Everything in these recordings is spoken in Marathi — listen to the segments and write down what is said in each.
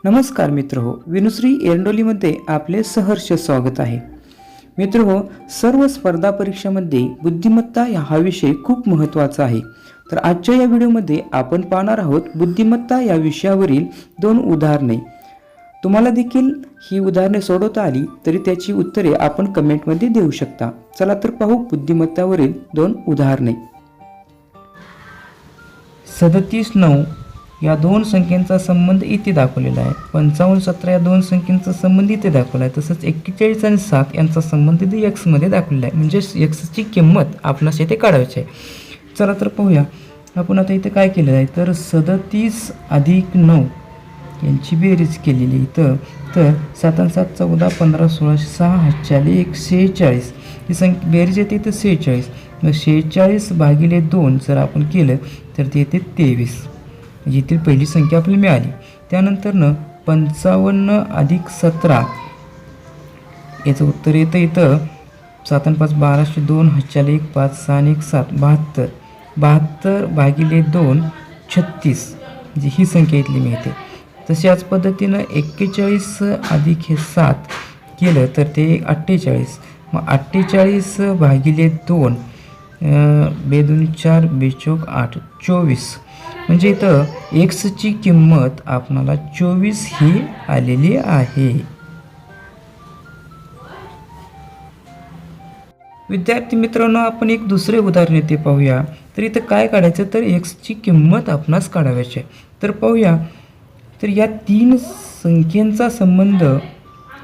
नमस्कार मित्रहो, विनुश्री एरंडोलीमध्ये आपले सहर्ष स्वागत आहे. मित्रहो, सर्व स्पर्धा परीक्षामध्ये बुद्धिमत्ता हा विषय खूप महत्त्वाचा आहे. तर आजच्या या व्हिडिओमध्ये आपण पाहणार आहोत बुद्धिमत्ता या विषयावरील 2 उदाहरणे. तुम्हाला देखील ही उदाहरणे सोडवता आली तरी त्याची उत्तरे आपण कमेंटमध्ये देऊ शकता. चला तर पाहू बुद्धिमत्तावरील 2 उदाहरणे. 37-9 या 2 संख्यांचा संबंध इथे दाखवलेला आहे. 55-17 या 2 संख्यांचा संबंध इथे दाखवला आहे. तसंच 41 आणि 7 यांचा संबंध इथे x मध्ये दाखवलेला आहे. म्हणजे x ची किंमत आपणास इथे काढायची आहे. चला तर पाहूया. आपण आता इथे काय केलेलं आहे, तर 37 + 9 यांची बेरीज केलेली इथं. तर 7 आणि 7 14 15 16 6 1 46 ही संख्या बेरीज येते इथं 46. मग 46/2 जर आपण केलं तर ते येते 23. येथील पहिली संख्या आपल्याला मिळाली. त्यानंतरनं 55 + 17 याचं उत्तर येतं इथं 7 आणि 5 12 2 1 5 6 1 7 72. 72/2 36 म्हणजे ही संख्या इथली मिळते. तशाच पद्धतीनं 41 + 7 केलं तर ते 48. मग 48/2 2 4 4 8 24 म्हणजे इथं x ची किंमत आपणाला 24 ही आलेली आहे. विद्यार्थी मित्रांनो, आपण एक दुसरे उदाहरण इथे पाहूया. तर इथं काय काढायचं, तर x ची किंमत आपणास काढायची आहे. तर पाहूया. तर या 3 संख्यांचा संबंध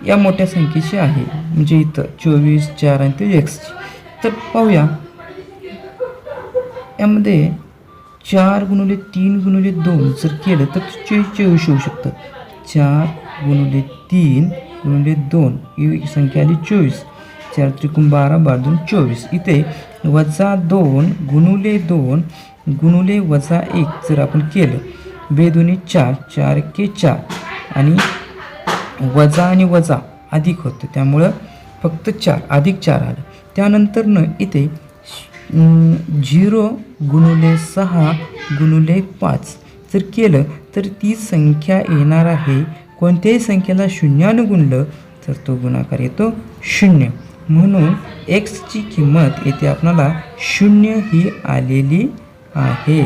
या मोठ्या संख्येशी आहे. म्हणजे इथं 24 4 आणि ते x. तर पाहूया. यामध्ये 4 × 3 × 2 जर केलं तर 24 होऊ शकतं. 4 × 3 × 2 ही संख्या आली 24. 4 त्रिकोण 12 12 24. इथे -2 × 2 × -1 जर आपण केलं 2 4 4 4 आणि वजा आणि वजा अधिक होतं. त्यामुळं फक्त 4 + 4 आलं. त्यानंतरनं इथे 0 × 6 × 5 जर केलं तर ती संख्या येणार आहे. कोणत्याही संख्येला 0ने गुणलं तर तो गुणाकार येतो 0. म्हणून x ची किंमत येथे आपल्याला 0 ही आलेली आहे.